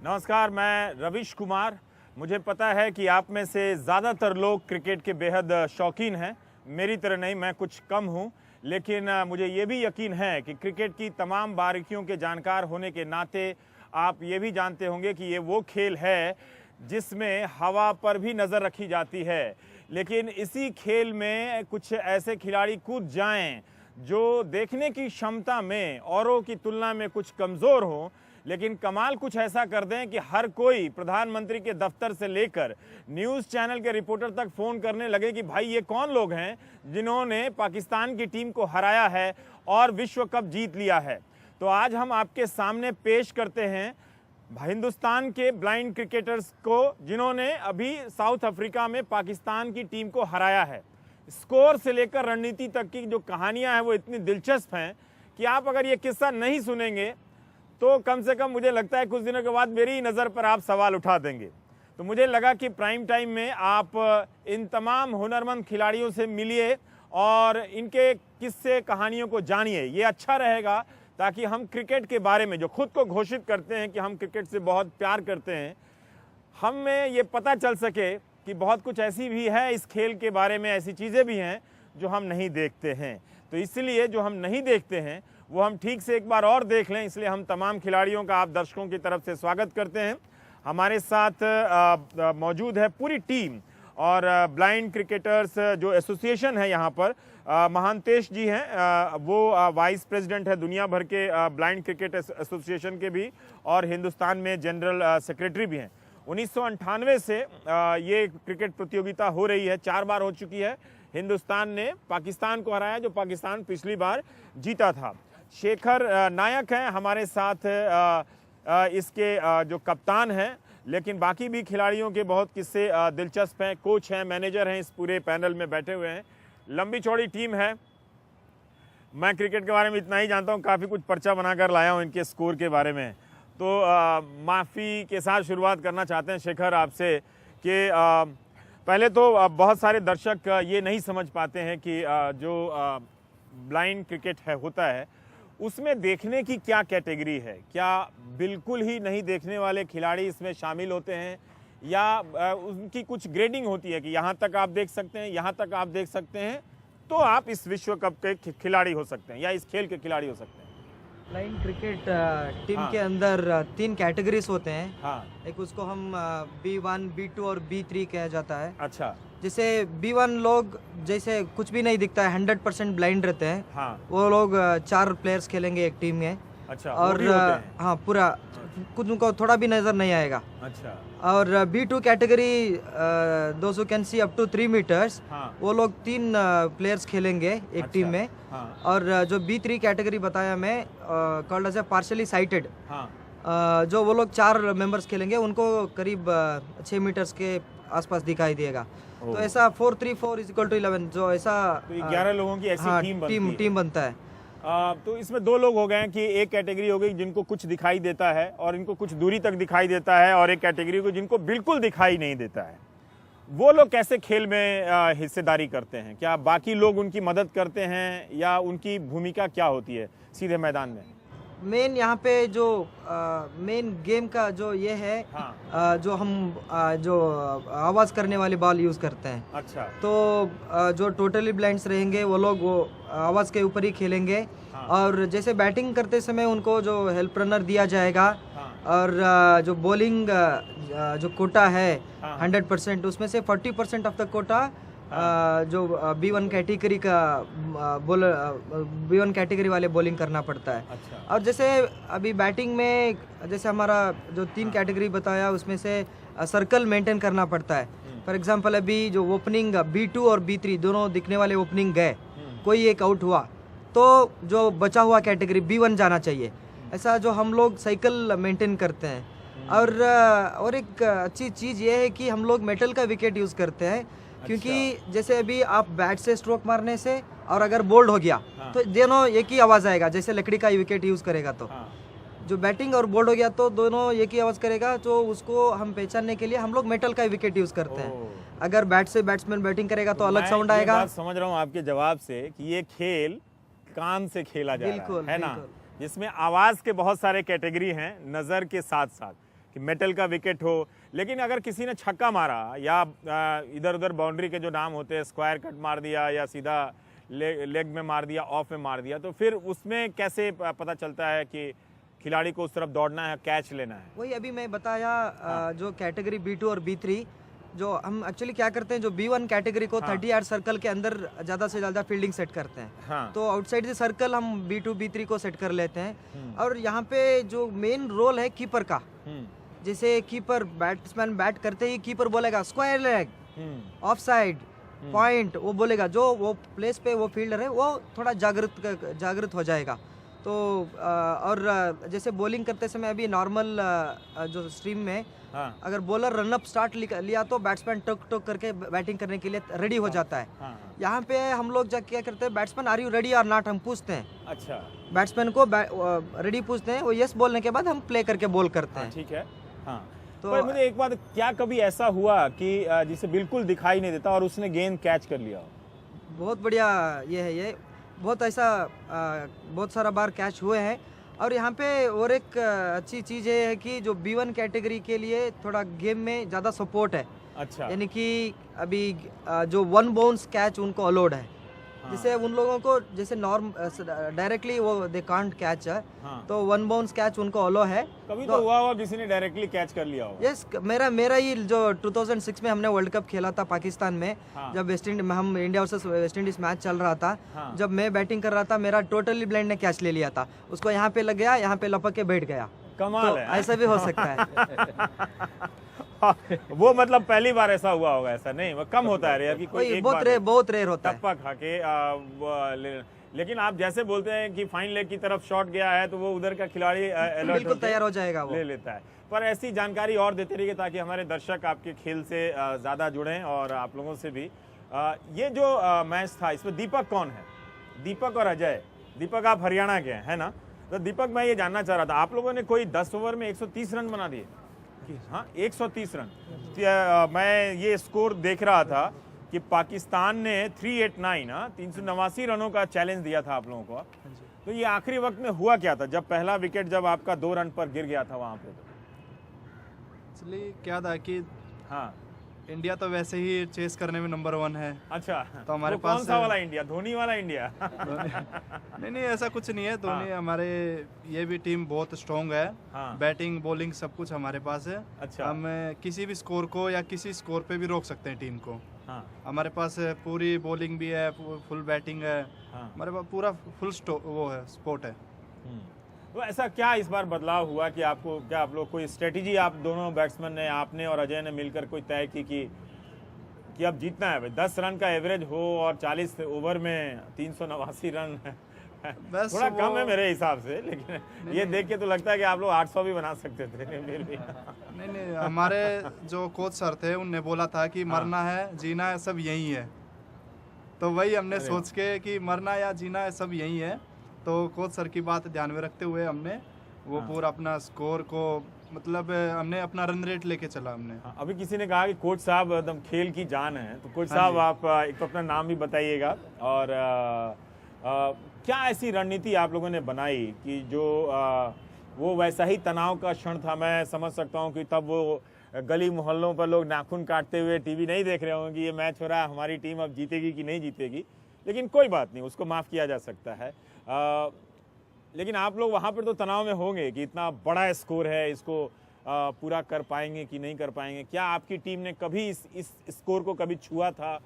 नमस्कार, मैं रविश कुमार। मुझे पता है कि आप में से ज़्यादातर लोग क्रिकेट के बेहद शौकीन हैं। मेरी तरह नहीं, मैं कुछ कम हूं, लेकिन मुझे ये भी यकीन है कि क्रिकेट की तमाम बारीकियों के जानकार होने के नाते आप ये भी जानते होंगे कि ये वो खेल है जिसमें हवा पर भी नज़र रखी जाती है। लेकिन इसी खेल में कुछ ऐसे खिलाड़ी कूद जाएं जो देखने की क्षमता में औरों की तुलना में कुछ कमज़ोर हों, लेकिन कमाल कुछ ऐसा कर दें कि हर कोई प्रधानमंत्री के दफ्तर से लेकर न्यूज़ चैनल के रिपोर्टर तक फ़ोन करने लगे कि भाई ये कौन लोग हैं जिन्होंने पाकिस्तान की टीम को हराया है और विश्व कप जीत लिया है। तो आज हम आपके सामने पेश करते हैं हिंदुस्तान के ब्लाइंड क्रिकेटर्स को जिन्होंने अभी साउथ अफ्रीका में पाकिस्तान की टीम को हराया है। स्कोर से लेकर रणनीति तक की जो कहानियां हैं वो इतनी दिलचस्प हैं कि आप अगर ये किस्सा नहीं सुनेंगे तो कम से कम मुझे लगता है कुछ दिनों के बाद मेरी नज़र पर आप सवाल उठा देंगे। तो मुझे लगा कि प्राइम टाइम में आप इन तमाम हुनरमंद खिलाड़ियों से मिलिए और इनके किस्से कहानियों को जानिए। ये अच्छा रहेगा ताकि हम क्रिकेट के बारे में, जो खुद को घोषित करते हैं कि हम क्रिकेट से बहुत प्यार करते हैं, हमें ये पता चल सके कि बहुत कुछ ऐसी भी है इस खेल के बारे में, ऐसी चीज़ें भी हैं जो हम नहीं देखते हैं। तो इसलिए जो हम नहीं देखते हैं वो हम ठीक से एक बार और देख लें, इसलिए हम तमाम खिलाड़ियों का आप दर्शकों की तरफ से स्वागत करते हैं। हमारे साथ मौजूद है पूरी टीम और ब्लाइंड क्रिकेटर्स जो एसोसिएशन है यहाँ पर, महांतेश जी हैं, वो वाइस प्रेसिडेंट है दुनिया भर के ब्लाइंड क्रिकेट एसोसिएशन के भी और हिंदुस्तान में जनरल सेक्रेटरी भी हैं। 1998 से ये क्रिकेट प्रतियोगिता हो रही है, 4 बार हो चुकी है। हिंदुस्तान ने पाकिस्तान को हराया जो पाकिस्तान पिछली बार जीता था। शेखर नायक हैं हमारे साथ, इसके जो कप्तान हैं, लेकिन बाकी भी खिलाड़ियों के बहुत किस्से दिलचस्प हैं। कोच हैं, मैनेजर हैं, इस पूरे पैनल में बैठे हुए हैं। लंबी चौड़ी टीम है। मैं क्रिकेट के बारे में इतना ही जानता हूं, काफ़ी कुछ पर्चा बनाकर लाया हूं इनके स्कोर के बारे में। तो माफ़ी के साथ शुरुआत करना चाहते हैं शेखर आपसे कि पहले तो बहुत सारे दर्शक ये नहीं समझ पाते हैं कि जो ब्लाइंड क्रिकेट होता है उसमें देखने की क्या कैटेगरी है। क्या बिल्कुल ही नहीं देखने वाले खिलाड़ी इसमें शामिल होते हैं या उनकी कुछ ग्रेडिंग होती है कि यहाँ तक आप देख सकते हैं, यहाँ तक आप देख सकते हैं तो आप इस विश्व कप के खिलाड़ी हो सकते हैं या इस खेल के खिलाड़ी हो सकते हैं? ब्लाइंड क्रिकेट टीम के अंदर 3 कैटेगरीज होते हैं। हाँ। एक उसको हम B1, B2 और B3 कहा जाता है। अच्छा। जैसे B1 लोग जैसे कुछ भी नहीं दिखता है, 100% ब्लाइंड रहते हैं। हाँ। वो लोग 4 प्लेयर्स खेलेंगे एक टीम में। अच्छा। और हाँ, पूरा कुछ उनको थोड़ा भी नजर नहीं आएगा। अच्छा। और B2 कैटेगरी दोस्तों can see up to 3 meters. हाँ। वो लोग 3 प्लेयर्स खेलेंगे एक टीम में। हाँ। और जो B3 कैटेगरी बताया मैं, called as a partially sighted. हाँ। जो वो लोग 4 मेंबर्स खेलेंगे, उनको करीब 6 मीटर्स के आसपास दिखाई देगा। तो ऐसा 4-3-4 इज इक्वल टू 11, जो ऐसा तो 11 लोगों की ऐसी टीम बनता है। तो इसमें 2 लोग हो गए हैं कि एक कैटेगरी हो गई जिनको कुछ दिखाई देता है और इनको कुछ दूरी तक दिखाई देता है, और एक कैटेगरी को जिनको बिल्कुल दिखाई नहीं देता है। वो लोग कैसे खेल में हिस्सेदारी करते हैं? क्या बाकी लोग उनकी मदद करते हैं या उनकी भूमिका क्या होती है सीधे मैदान में? मेन यहाँ पे जो मेन गेम का जो ये है, हाँ। जो हम जो आवाज़ करने वाली बॉल यूज़ करते हैं। अच्छा। तो जो टोटली ब्लाइंड्स रहेंगे वो लोग वो आवाज़ के ऊपर ही खेलेंगे। हाँ। और जैसे बैटिंग करते समय उनको जो हेल्प रनर दिया जाएगा। हाँ। और जो बॉलिंग जो कोटा है, हाँ। 100%, उसमें से 40% ऑफ द कोटा जो B1 कैटेगरी का B1 कैटेगरी वाले बॉलिंग करना पड़ता है। अच्छा। और जैसे अभी बैटिंग में जैसे हमारा जो 3 कैटेगरी बताया उसमें से सर्कल मेंटेन करना पड़ता है। फॉर एग्जांपल अभी जो ओपनिंग B2 और B3 दोनों दिखने वाले ओपनिंग गए, कोई एक आउट हुआ तो जो बचा हुआ कैटेगरी B1 जाना चाहिए। ऐसा जो हम लोग साइकिल मेंटेन करते हैं। और एक अच्छी चीज़ ये है कि हम लोग मेटल का विकेट यूज़ करते हैं। क्योंकि जैसे अभी आप बैट से स्ट्रोक मारने से और अगर बोल्ड हो गया तो दोनों एक ही आवाज़ आएगा, जैसे लकड़ी का विकेट यूज़ करेगा तो। जो बैटिंग और बोल्ड हो गया तो दोनों एक ही आवाज़ करेगा, तो उसको हम पहचानने के लिए हम लोग मेटल का विकेट यूज़ करते हैं। अगर बैट से बैट्समैन बैटिंग करेगा तो अलग साउंड आएगा। बात समझ रहा हूँ आपके जवाब से कि ये खेल कान से खेला जा रहा है ना, जिसमें आवाज़ के बहुत सारे कैटेगरी हैं नज़र के साथ साथ। कि मेटल का विकेट हो, लेकिन अगर किसी ने छक्का मारा या इधर उधर बाउंड्री के जो नाम होते हैं, स्क्वायर कट मार दिया या सीधा लेग में मार दिया, ऑफ में मार दिया, तो फिर उसमें कैसे पता चलता है कि खिलाड़ी को उस तरफ दौड़ना है, कैच लेना है? वही अभी मैं बताया, जो कैटेगरी B2 और B3, जो हम एक्चुअली क्या करते हैं, जो B1 कैटेगरी को 30 यार्ड सर्कल के अंदर ज़्यादा से ज़्यादा फील्डिंग सेट करते हैं। हाँ। तो आउटसाइड द सर्कल हम B2 B3 को सेट कर लेते हैं। और यहाँ पे जो मेन रोल है कीपर का, जैसे कीपर बैट्समैन बैट करते ही कीपर बोलेगा square leg, of side, point, वो बोलेगा। जो वो प्लेस पे वो फील्डर है वो थोड़ा जागृत हो जाएगा। तो और जैसे बॉलिंग करते समय अभी नॉर्मल जो स्ट्रीम में अगर बॉलर रनअप स्टार्ट लिया तो बैट्समैन टक करके बैटिंग करने के लिए रेडी हो जाता है। यहाँ पे हम लोग क्या करते हैं, बैट्समैन आर यू रेडी और नॉट, हम पूछते हैं। अच्छा, बैट्समैन को रेडी पूछते हैं, वो यस बोलने के बाद हम प्ले करके बॉल करते हैं। ठीक है। हाँ, तो पर मुझे एक बात, क्या कभी ऐसा हुआ कि जिसे बिल्कुल दिखाई नहीं देता और उसने गेंद कैच कर लिया हो? बहुत बढ़िया ये है, ये बहुत ऐसा बहुत सारा बार कैच हुए हैं। और यहाँ पे और एक अच्छी चीज़ ये है कि जो B1 कैटेगरी के लिए थोड़ा गेम में ज़्यादा सपोर्ट है। अच्छा। यानी कि अभी जो 1 बाउंस कैच उनको अलाउड है। जिसे उन लोगों को जैसे नॉर्म डायरेक्टली वो दे कांट कैच है। तो 1 बाउंस कैच उनको अलो है। कभी तो हुआ किसी ने डायरेक्टली कैच कर लिया हो? यस, मेरा ही जो 2006 में हमने वर्ल्ड कप खेला था पाकिस्तान में, जब हम India versus West Indies match चल रहा था, जब मैं बैटिंग कर रहा था, मेरा टोटली ब्लाइंड ने कैच ले लिया था। उसको यहाँ पे लग गया, यहाँ पे लपक के बैठ गया। कमाल तो है। ऐसा भी हो सकता है। वो मतलब पहली बार ऐसा हुआ होगा? ऐसा नहीं, वो कम होता है यार कि कोई एक बहुत रेयर होता है। टप्पा खा के लेकिन आप जैसे बोलते हैं कि फाइन लेग की तरफ शॉट गया है तो वो उधर का खिलाड़ी बिल्कुल तैयार हो जाएगा, वो ले लेता है। पर ऐसी जानकारी और देते रहिए ताकि हमारे दर्शक आपके खेल से ज्यादा जुड़ें और आप लोगों से भी। ये जो मैच था, इसमें दीपक कौन है? दीपक और अजय। दीपक आप हरियाणा के हैं, है ना? तो दीपक, मैं ये जानना चाह रहा था, आप लोगों ने कोई 10 ओवर में 130 रन बना दिए? हाँ, 130 रन। मैं ये स्कोर देख रहा था कि पाकिस्तान ने 389 रनों का चैलेंज दिया था आप लोगों को। तो ये आखिरी वक्त में हुआ क्या था, जब पहला विकेट जब आपका 2 रन पर गिर गया था वहां पे? इसलिए क्या था कि हाँ, इंडिया तो वैसे ही चेस करने में नंबर 1 है। अच्छा, तो हमारे कौन सा वाला इंडिया? धोनी वाला इंडिया? नहीं, ऐसा कुछ नहीं है। धोनी हमारे ये भी टीम बहुत स्ट्रॉन्ग है। बैटिंग बॉलिंग सब कुछ हमारे पास है। अच्छा। हम किसी भी स्कोर को या किसी स्कोर पे भी रोक सकते हैं टीम को। हमारे पास पूरी बॉलिंग भी है, फुल बैटिंग है। हमारे पास पूरा फुल वो है, स्पोर्ट है। तो ऐसा क्या इस बार बदलाव हुआ कि आपको, क्या आप लोग कोई स्ट्रेटेजी आप दोनों बैट्समैन ने, आपने और अजय ने मिलकर कोई तय की कि अब जीतना है भाई, 10 रन का एवरेज हो और 40 ओवर में 389 रन बस थोड़ा कम है मेरे हिसाब से, लेकिन ये देख के तो लगता है कि आप लोग 800 भी बना सकते थे। नहीं, हमारे जो कोच सर थे उनने बोला था कि मरना है जीना है सब यही है। तो वही हमने सोच के कि मरना या जीना है सब यही है, तो कोच सर की बात ध्यान में रखते हुए हमने वो पूरा अपना स्कोर को, मतलब हमने अपना रन रेट लेके चला हमने। अभी किसी ने कहा कि कोच साहब एकदम खेल की जान है, तो कोच साहब आप एक तो अपना नाम भी बताइएगा और क्या ऐसी रणनीति आप लोगों ने बनाई कि जो वो वैसा ही तनाव का क्षण था? मैं समझ सकता हूँ कि तब वो गली मोहल्लों पर लोग नाखून काटते हुए टीवी नहीं देख रहे होंगे कि ये मैच हो रहा है, हमारी टीम अब जीतेगी कि नहीं जीतेगी, लेकिन कोई बात नहीं, उसको माफ़ किया जा सकता है। लेकिन आप लोग वहाँ पर तो तनाव में होंगे कि इतना बड़ा स्कोर है, इसको पूरा कर पाएंगे कि नहीं कर पाएंगे। क्या आपकी टीम ने कभी इस स्कोर को कभी छुआ था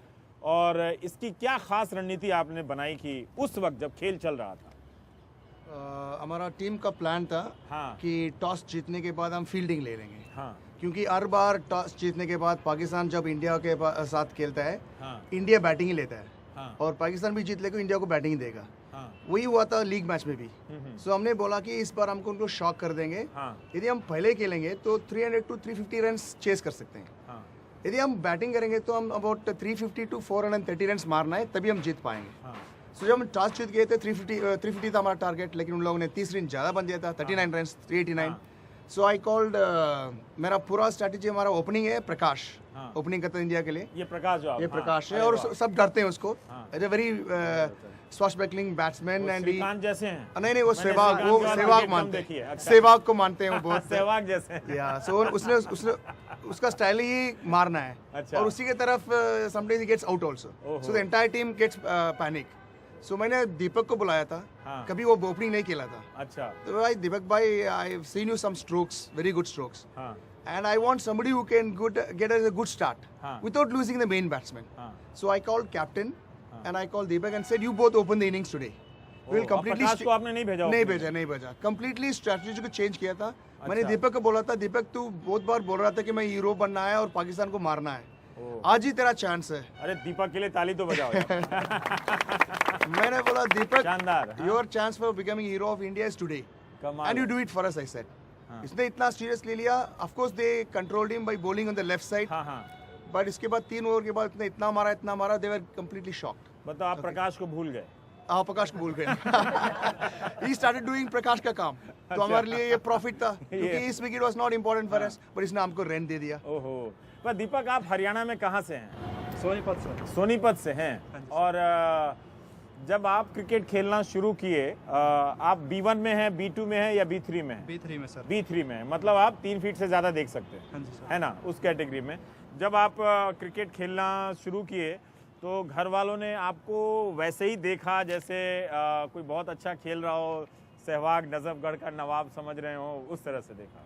और इसकी क्या खास रणनीति आपने बनाई कि उस वक्त जब खेल चल रहा था? हमारा टीम का प्लान था कि टॉस जीतने के बाद हम फील्डिंग ले लेंगे। क्योंकि हर बार टॉस जीतने के बाद पाकिस्तान जब इंडिया के साथ खेलता है, इंडिया बैटिंग ही लेता है और पाकिस्तान भी जीत लेगा, इंडिया को बैटिंग देगा। वही हुआ था लीग मैच में भी। सो हमने बोला कि इस बार हमको उनको शॉक कर देंगे। यदि हम पहले खेलेंगे तो 300 to 350 रन चेस कर सकते हैं। यदि हम बैटिंग करेंगे तो हम अबाउट 350 to 430 रन मारना है, तभी हम जीत पाएंगे। सो जब हम टॉस जीत गए थे 350 था हमारा टारगेट, लेकिन उन लोगों ने 30 रन ज़्यादा बन दिया था, 39 रन 389। सो आई कॉल्ड, मेरा पूरा स्ट्रैटेजी, हमारा ओपनिंग है प्रकाश, ओपनिंग करता है इंडिया के लिए। ये प्रकाश है और सब डरते हैं उसको। It's a very swashbuckling batsman and he Srikanth जैसे हैं? नहीं नहीं वो मैंने सहवाग श्रीकांत वो के बाद सहवाग क्रिकेट कम मानते देखी है, हैं अच्छा। सहवाग को मानते हैं वो बहुत सहवाग जैसे हैं। या सो उसने उसने उसका स्टाइल ही मारना है अच्छा। और उसी के तरफ समटाइम्स ही gets out also so the entire team gets panic so मैंने दीपक को बुलाया था हाँ। कभी वो ओपनिंग नहीं खेला था अच्छा तो भाई दीपक भाई I have seen you some strokes very good strokes हाँ and I want somebody who can get us a good start हाँ. without losing the main batsman. हाँ. So I called captain and I called Deepak and said, you both open the innings today. We will अब completely प्रकाश को आपने नहीं भेजा नहीं opening? भेजा नहीं भेजा completely strategy को चेंज किया था मैंने अच्छा। दीपक को बोला था दीपक तू बहुत बार बोल रहा था कि मैं हीरो बनना है और पाकिस्तान को मारना है ओ। आज ही तेरा चांस है अरे दीपक के लिए ताली तो बजाओ यार। मैंने बोला दीपक शानदार, हाँ। Your chance for becoming hero of India is today कमाल and you है। do it for us I said इसने इतना सीरियस ले लिया of course they controlled him by bowling on the left side हाँ हाँ बट इसके बाद 3 ओवर के बाद इतना मारा दे वर कंप्लीटली शॉक्ड बताओ आप प्रकाश को भूल गए। आप प्रकाश को भूल गए ही स्टार्टेड डूइंग प्रकाश का काम तो हमारे लिए ये प्रॉफिट था क्योंकि इस wicket was not important for us पर इसने हमको रन दे दिया ओहो पर दीपक आप हरियाणा में कहाँ से हैं? सोनीपत सर। सोनीपत से हैं और जब आप क्रिकेट खेलना शुरू किए आप B1 में हैं, B2 में हैं या B3 में हैं? B3 में सर। B3 में हैं, मतलब आप 3 फीट से ज़्यादा देख सकते हैं, हाँ जी सर। है ना, उस कैटेगरी में। जब आप क्रिकेट खेलना शुरू किए तो घर वालों ने आपको वैसे ही देखा जैसे कोई बहुत अच्छा खेल रहा हो, सहवाग नजफगढ़ का नवाब समझ रहे हो, उस तरह से देखा?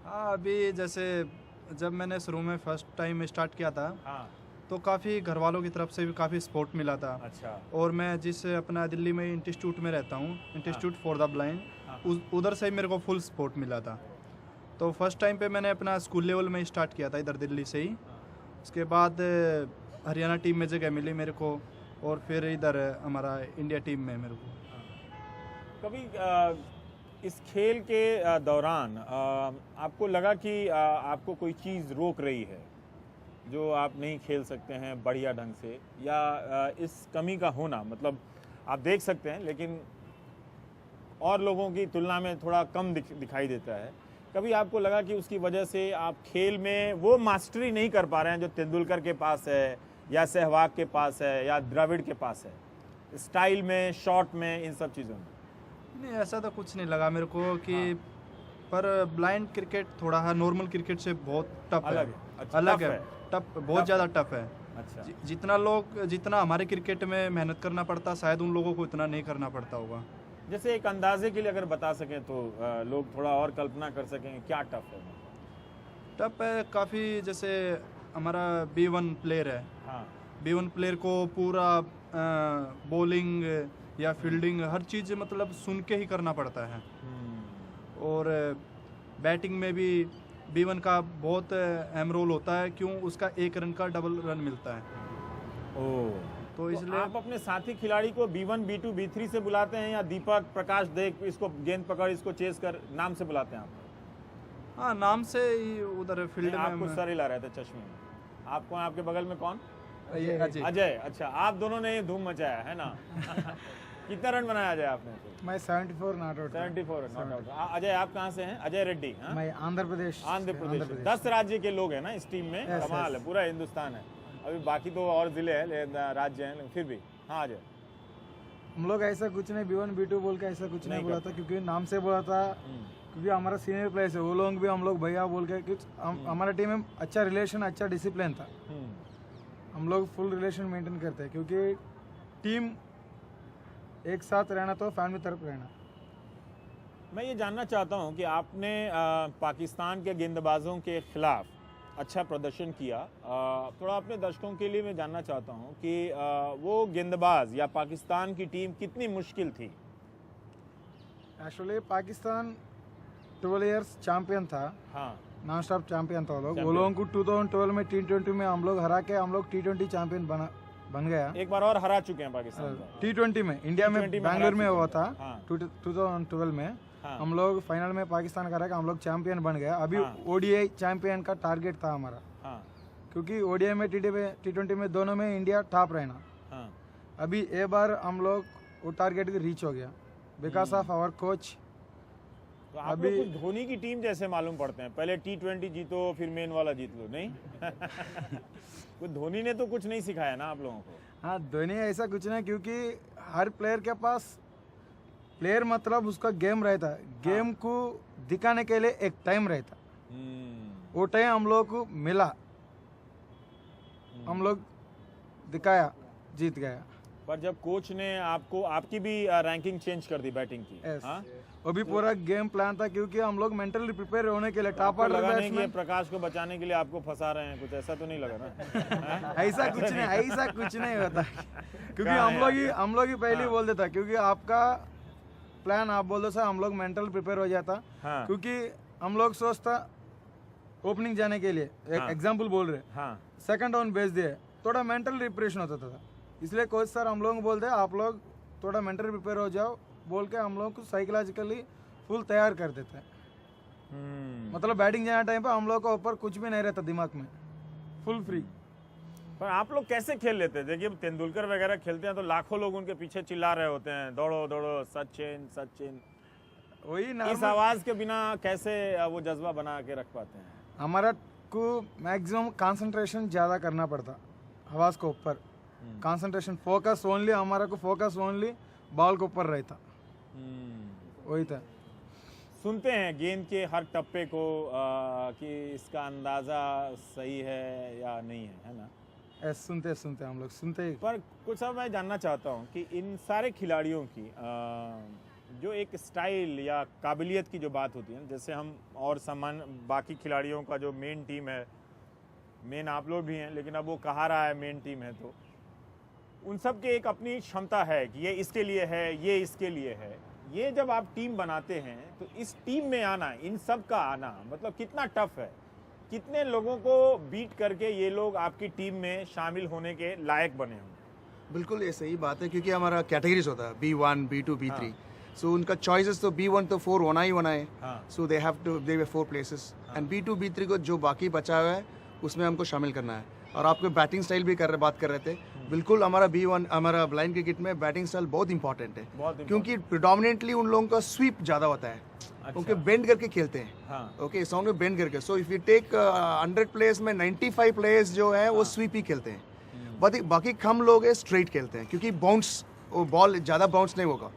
हाँ अभी जैसे जब मैंने शुरू में फर्स्ट टाइम स्टार्ट किया था हाँ तो काफ़ी घर वालों की तरफ से भी काफ़ी सपोर्ट मिला था अच्छा और मैं जिस अपना दिल्ली में इंस्टीट्यूट में रहता हूँ इंस्टीट्यूट फॉर द हाँ। ब्लाइंड उधर से ही मेरे को फुल सपोर्ट मिला था। तो फर्स्ट टाइम पे मैंने अपना स्कूल लेवल में स्टार्ट किया था इधर दिल्ली से ही। उसके बाद हरियाणा टीम में जगह मिली मेरे को और फिर इधर हमारा इंडिया टीम में मेरे को। कभी इस खेल के दौरान आपको लगा कि आपको कोई चीज़ रोक रही है जो आप नहीं खेल सकते हैं बढ़िया ढंग से, या इस कमी का होना, मतलब आप देख सकते हैं लेकिन और लोगों की तुलना में थोड़ा कम दिखाई देता है, कभी आपको लगा कि उसकी वजह से आप खेल में वो मास्टरी नहीं कर पा रहे हैं जो तेंदुलकर के पास है या सहवाग के पास है या द्रविड़ के पास है, स्टाइल में, शॉट में, इन सब चीज़ों में? नहीं ऐसा तो कुछ नहीं लगा मेरे को कि पर ब्लाइंड क्रिकेट थोड़ा है नॉर्मल क्रिकेट से बहुत टफ अलग है। है। अच्छा, अलग टफ है, है। टफ बहुत ज़्यादा टफ है। अच्छा जितना हमारे क्रिकेट में मेहनत करना पड़ता शायद उन लोगों को इतना नहीं करना पड़ता होगा। जैसे एक अंदाजे के लिए अगर बता सकें तो लोग थोड़ा और कल्पना कर सकें क्या टफ है? टफ है काफ़ी। जैसे हमारा B1 प्लेयर है, हाँ B1 प्लेयर को पूरा बॉलिंग या फील्डिंग हर चीज़ मतलब सुन के ही करना पड़ता है। और बैटिंग में भी B1 का बहुत अहम रोल होता है, क्यों उसका 1 रन का डबल रन मिलता है। तो इसलिए आप अपने साथी खिलाड़ी को B1, B2, B3 से बुलाते हैं या दीपक, प्रकाश देख, इसको गेंद पकड़, इसको चेस कर, नाम से बुलाते हैं आप? हाँ नाम से ही उधर फील्ड में आपको सर हिला रहे थे चश्मे में। आप कौन, आपके बगल में कौन? अजय। अजय। अच्छा, आप दोनों ने धूम मचाया है ना? कितना रन बनाया अजय आपने? मैं 74 not out 74 not out. Ajay आप कहाँ से हैं? अजय रेड्डी। हाँ? मैं आंध्र प्रदेश आंध्र प्रदेश। 10 राज्य के लोग हैं ना इस टीम में, कमाल है, पूरा हिंदुस्तान है। अभी बाकी तो और जिले हैं, राज्य हैं, लेकिन फिर भी। हाँ अजय, हम लोग ऐसा कुछ नहीं B1 B2 बोल के ऐसा कुछ नहीं बोला था, क्योंकि नाम से बोला था, क्योंकि हमारा सीनियर प्लेयर्स है, वो लोग भी हम लोग भैया बोल के, क्योंकि हमारा टीम में अच्छा रिलेशन, अच्छा डिसिप्लिन था। हम लोग फुल रिलेशन मेंटेन करते हैं, क्योंकि टीम एक साथ रहना तो फैमिली तरफ रहना। मैं ये जानना चाहता हूँ कि आपने पाकिस्तान के गेंदबाजों के खिलाफ अच्छा प्रदर्शन किया। थोड़ा अपने दर्शकों के लिए मैं जानना चाहता हूँ कि वो गेंदबाज या पाकिस्तान की टीम कितनी मुश्किल थी? एक्चुअली पाकिस्तान 12 इयर्स चैंपियन था। हाँ नॉन स्टॉप चैंपियन था वो लोगों को 2012 में T20 में हम लोग हरा के हम लोग T20 चैंपियन बन गया। एक बार और हरा चुके हैं पाकिस्तान को। T20 में इंडिया में बैंगलोर में हुआ था। हाँ। 2012 में हाँ। हम लोग फाइनल में पाकिस्तान का हम लोग चैंपियन बन गया। अभी ODI चैंपियन का टारगेट था हमारा। हाँ। क्योंकि ODI में T20 में दोनों में इंडिया टॉप रहना। हाँ। अभी एक बार हम लोग वो टारगेट रीच हो गया बिकॉज ऑफ आवर कोच। तो आप लोग कुछ धोनी की टीम जैसे मालूम पड़ते हैं, पहले T20 जीतो फिर मेन वाला जीत लो, नहीं? कुछ धोनी ने तो कुछ नहीं सिखाया ना आप लोगों को? हाँ धोनी ऐसा कुछ नहीं, क्योंकि हर प्लेयर के पास प्लेयर मतलब उसका गेम रहता है, गेम को दिखाने के लिए एक टाइम रहता, वो टाइम हम लोग को मिला, हम लोग दिखाया, जीत गया। पर जब कोच ने आपको आपकी भी रैंकिंग चेंज कर दी बैटिंग की, Yes. हाँ? वो भी पूरा गेम प्लान था क्योंकि हम लोग मेंटली प्रिपेयर होने के लिए टॉप आपको ऑर्डर लगा नहीं कि ये बैट्समैन। प्रकाश को बचाने के लिए आपको फंसा रहे हैं, कुछ ऐसा तो नहीं लगा ना? हाँ? ऐसा कुछ नहीं होता क्योंकि कहाँ है हम लोग ही पहले ही बोल देता, क्योंकि आपका प्लान आप बोल दो सर, हम लोग मेंटल प्रिपेयर हो जाता, हाँ। क्योंकि हम लोग सोचता ओपनिंग जाने के लिए, एक एग्जांपल बोल रहे, हाँ। सेकंड ऑन बेच दिए, थोड़ा मेंटल प्रिपरेशन होता था, इसलिए कोच सर हम लोग को बोलते आप लोग थोड़ा मेंटल प्रिपेयर हो जाओ बोल के हम लोग को साइकोलॉजिकली फुल तैयार कर देते हैं। मतलब बैटिंग जाने टाइम पे हम लोग को ऊपर कुछ भी नहीं रहता दिमाग में, फुल फ्री। पर आप लोग कैसे खेल लेते हैं? देखिए तेंदुलकर वगैरह खेलते हैं तो लाखों लोग उनके पीछे चिल्ला रहे होते हैं, दौड़ो दौड़ो सचिन सचिन, वही इस आवाज के बिना कैसे वो जज्बा बना के रख पाते हैं? हमारा को मैक्सिमम कंसंट्रेशन ज़्यादा करना पड़ता आवाज़ के ऊपर, कंसंट्रेशन फोकस ओनली, हमारा को फोकस ओनली बॉल के ऊपर रहता, वही था। सुनते हैं गेंद के हर टप्पे को कि इसका अंदाज़ा सही है या नहीं है ना? सुनते हम लोग सुनते ही। पर कुछ अब मैं जानना चाहता हूँ कि इन सारे खिलाड़ियों की जो एक स्टाइल या काबिलियत की जो बात होती है ना, जैसे हम और समान बाकी खिलाड़ियों का जो मेन टीम है, मेन आप लोग भी हैं, लेकिन अब वो कहा रहा है मेन टीम है, तो उन सब के एक अपनी क्षमता है कि ये इसके लिए है, ये इसके लिए है। ये जब आप टीम बनाते हैं तो इस टीम में आना, इन सब का आना मतलब कितना टफ है? कितने लोगों को बीट करके ये लोग आपकी टीम में शामिल होने के लायक बने होंगे? बिल्कुल ये सही बात है, क्योंकि हमारा कैटेगरीज होता है B1, B2, B3, सो उनका चॉइसेस तो B1 तो 4 होना ही होना है, so they have to they 4 places, and B2, B3 को जो बाकी बचा हुआ है उसमें हमको शामिल करना है। और आपको बैटिंग स्टाइल भी बात कर रहे थे, बिल्कुल हमारा B1 हमारा ब्लाइंड क्रिकेट में बैटिंग स्टाइल बहुत इंपॉर्टेंट है, क्योंकि प्रिडोमिनेटली उन लोगों का स्वीप ज़्यादा होता है, उनके बेंड करके खेलते हैं, ओके साउंड में बेंड करके। So if you take 100 players में 95 प्लेयर्स जो है वो स्वीप ही खेलते हैं, बाकी कम लोग है स्ट्रेट खेलते हैं, क्योंकि बाउंस बॉल ज़्यादा बाउंस नहीं होगा,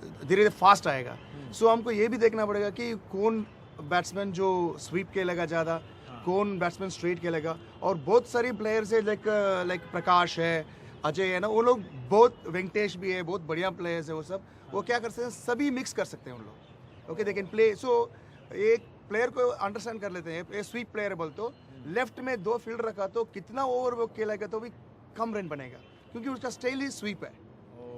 धीरे धीरे फास्ट आएगा। सो हमको ये भी देखना पड़ेगा कि कौन बैट्समैन जो स्वीप खेलेगा ज़्यादा, कौन बैट्समैन स्ट्रेट खेलेगा। और बहुत सारी प्लेयर्स है लाइक प्रकाश है, अजय है ना, वो लोग बहुत, वेंकटेश भी है, बहुत बढ़िया प्लेयर्स है वो सब, वो क्या कर सकते हैं, सभी मिक्स कर सकते हैं उन लोग, ओके दे कैन प्ले। सो एक प्लेयर को अंडरस्टैंड कर लेते हैं, ये स्वीप प्लेयर है बोल तो लेफ्ट में 2 फील्ड रखा तो कितना ओवर वो खेलेगा तो भी कम रन बनेगा, क्योंकि उसका स्टाइल ही स्वीप है।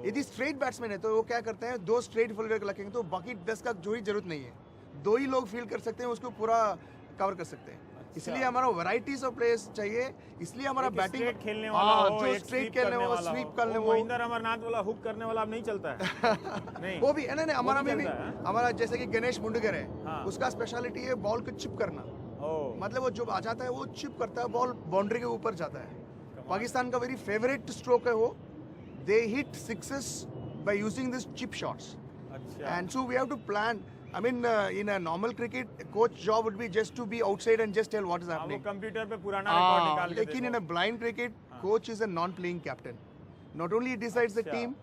यदि स्ट्रेट बैट्समैन है तो वो क्या करते हैं, 2 स्ट्रेट फील्डर रखेंगे तो बाकी 10 का जो ही जरूरत नहीं है, 2 ही लोग फील्ड कर सकते हैं, उसको पूरा कवर कर सकते हैं। इसलिए हमारा वैरायटीज ऑफ प्लेयर्स चाहिए, इसलिए हमारा बैटिंग स्ट्रेट खेलने वाला हो, जो एक स्ट्रेट खेलने वाला, स्वीप करने वो वो महेंद्र अमरनाथ वाला हुक करने वाला अब नहीं चलता है। नहीं वो भी है ना, हमारा में भी चलता है। हमारा जैसे कि गणेश मुंडकर है, हाँ। उसका स्पेशलिटी है बॉल को चिप करना, ओ, मतलब वो जो आ जाता है वो चिप करता है, बॉल बाउंड्री के ऊपर जाता है। पाकिस्तान का वेरी फेवरेट स्ट्रोक है वो, they hit sixes by using this chip shots, अच्छा। and so we have to plan. I mean, in a normal cricket, coach job would be just to be outside and just tell what is वो happening. Computer पे पुराना record निकाल के लेकिन in a blind cricket, coach is a non-playing captain. Not only he decides the अच्छा। team,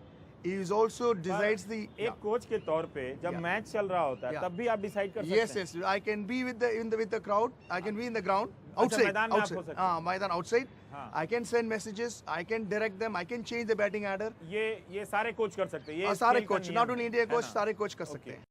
he is also decides the. एक coach के तौर पे जब Yeah. मैच चल रहा होता है Yeah. तब भी आप डिसाइड कर सकते Yes, हैं? yes. I can be with the crowd. I can be in the ground. अच्छा, Outside. मैदान में आप हो outside. सकते हैं। मैदान outside. हाँ। I can send messages. I can direct them. I can change the batting order. ये सारे कोच कर सकते हैं, ये सारे खेल का कोच, नियम not only है, India है coach, ना? सारे कोच कर सकते Okay. हैं।